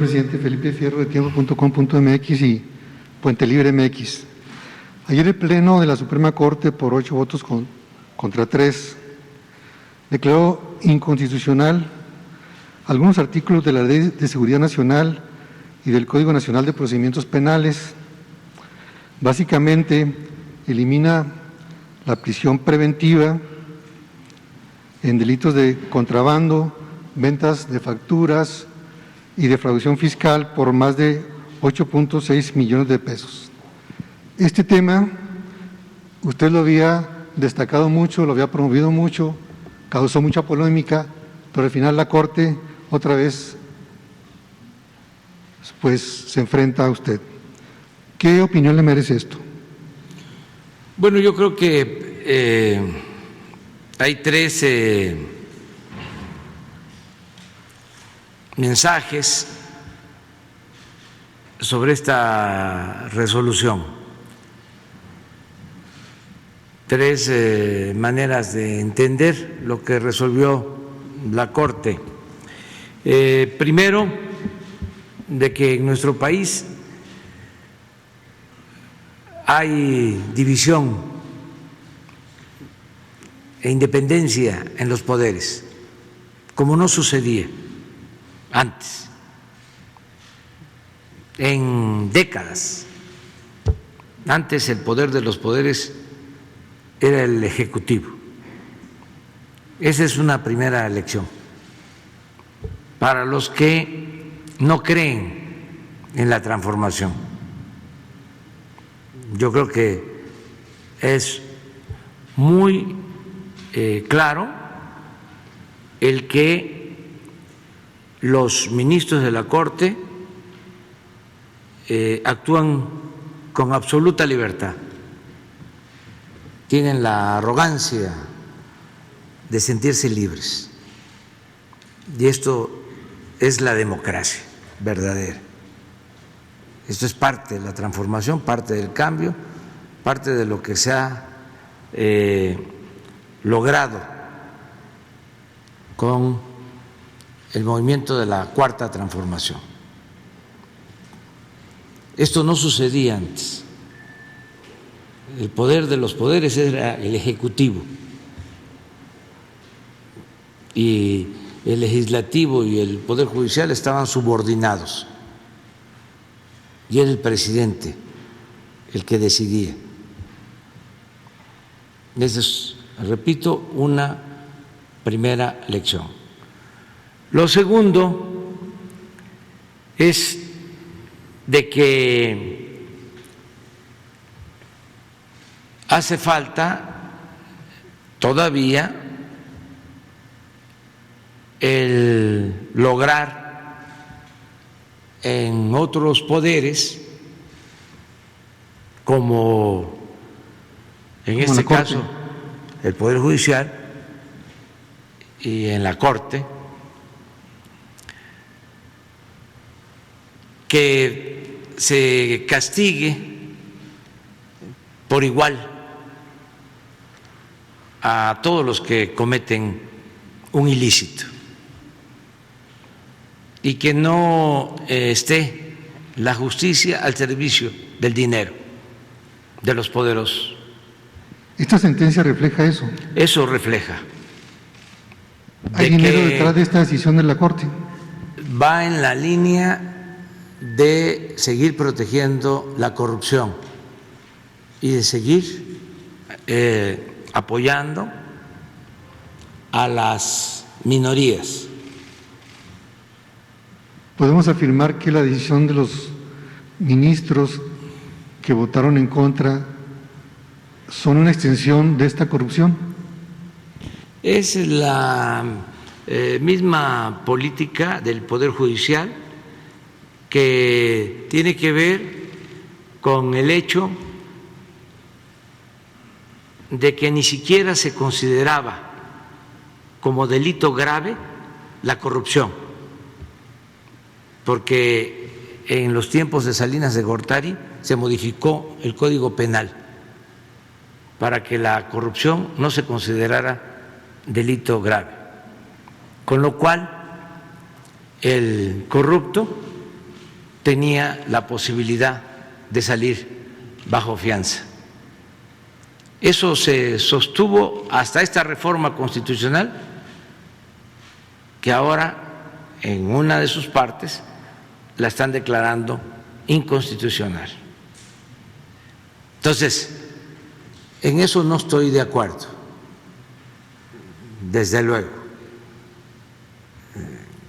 Presidente Felipe Fierro de tiempo.com.mx y Puente Libre MX. Ayer el Pleno de la Suprema Corte, por 8 votos contra 3, declaró inconstitucional algunos artículos de la Ley de Seguridad Nacional y del Código Nacional de Procedimientos Penales. Básicamente, elimina la prisión preventiva en delitos de contrabando, ventas de facturas y defraudación fiscal por más de 8.6 millones de pesos. Este tema, usted lo había destacado mucho, lo había promovido mucho, causó mucha polémica, pero al final la Corte otra vez pues se enfrenta a usted. ¿Qué opinión le merece esto? Bueno, yo creo que hay tres mensajes sobre esta resolución, tres maneras de entender lo que resolvió la Corte. Primero, de que en nuestro país hay división e independencia en los poderes, como no sucedía antes, en décadas. Antes el poder de los poderes era el Ejecutivo. Esa es una primera lección para los que no creen en la transformación. Yo creo que es muy claro el que los ministros de la Corte actúan con absoluta libertad, tienen la arrogancia de sentirse libres, y esto es la democracia verdadera. Esto es parte de la transformación, parte del cambio, parte de lo que se ha logrado con el movimiento de la Cuarta Transformación. Esto no sucedía antes. El poder de los poderes era el Ejecutivo, y el Legislativo y el Poder Judicial estaban subordinados, y era el presidente el que decidía. Esa es, repito, una primera lección. Lo segundo es de que hace falta todavía el lograr en otros poderes, como en este caso el Poder Judicial y en la Corte, que se castigue por igual a todos los que cometen un ilícito, y que no esté la justicia al servicio del dinero de los poderosos. ¿Esta sentencia refleja eso? Eso refleja. ¿Hay dinero detrás de esta decisión de la Corte? Va en la línea de seguir protegiendo la corrupción y de seguir apoyando a las minorías. ¿Podemos afirmar que la decisión de los ministros que votaron en contra son una extensión de esta corrupción? Es la misma política del Poder Judicial, que tiene que ver con el hecho de que ni siquiera se consideraba como delito grave la corrupción, porque en los tiempos de Salinas de Gortari se modificó el Código Penal para que la corrupción no se considerara delito grave, con lo cual el corrupto tenía la posibilidad de salir bajo fianza. Eso se sostuvo hasta esta reforma constitucional, que ahora en una de sus partes la están declarando inconstitucional. Entonces, en eso no estoy de acuerdo, desde luego.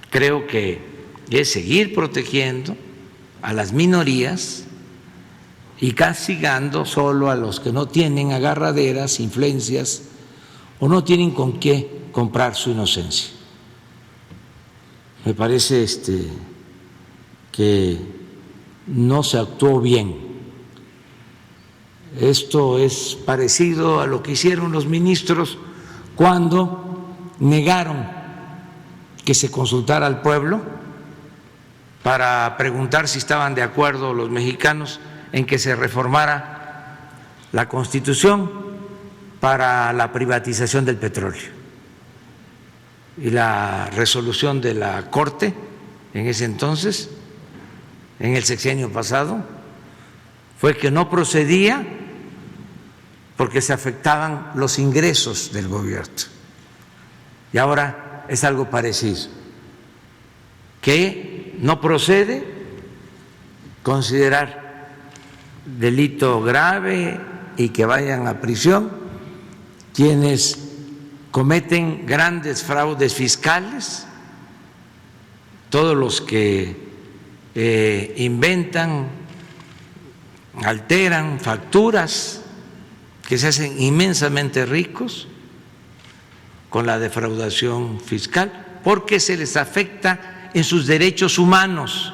Creo que es seguir protegiendo a las minorías y castigando solo a los que no tienen agarraderas, influencias o no tienen con qué comprar su inocencia. Me parece que no se actuó bien. Esto es parecido a lo que hicieron los ministros cuando negaron que se consultara al pueblo para preguntar si estaban de acuerdo los mexicanos en que se reformara la Constitución para la privatización del petróleo. Y la resolución de la Corte en ese entonces, en el sexenio pasado, fue que no procedía porque se afectaban los ingresos del gobierno. Y ahora es algo parecido, que no procede considerar delito grave y que vayan a prisión quienes cometen grandes fraudes fiscales, todos los que inventan, alteran facturas, que se hacen inmensamente ricos con la defraudación fiscal, porque se les afecta en sus derechos humanos.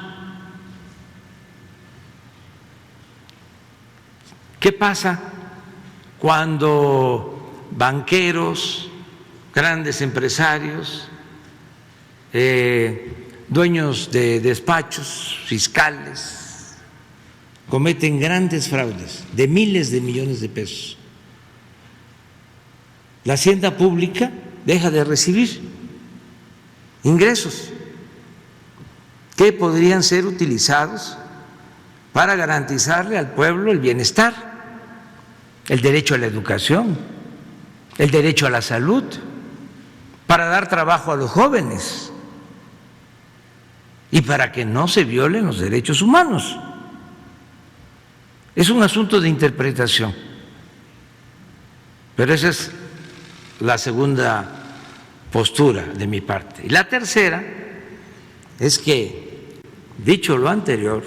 ¿Qué pasa cuando banqueros, grandes empresarios, dueños de despachos fiscales cometen grandes fraudes de miles de millones de pesos? La hacienda pública deja de recibir ingresos que podrían ser utilizados para garantizarle al pueblo el bienestar, el derecho a la educación, el derecho a la salud, para dar trabajo a los jóvenes y para que no se violen los derechos humanos. Es un asunto de interpretación, pero esa es la segunda postura de mi parte. Y la tercera es que, dicho lo anterior,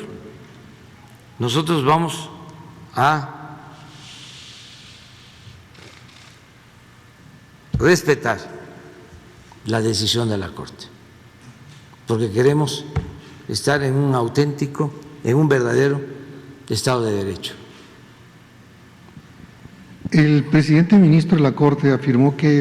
nosotros vamos a respetar la decisión de la Corte, porque queremos estar en un auténtico, en un verdadero Estado de Derecho. El presidente ministro de la Corte afirmó que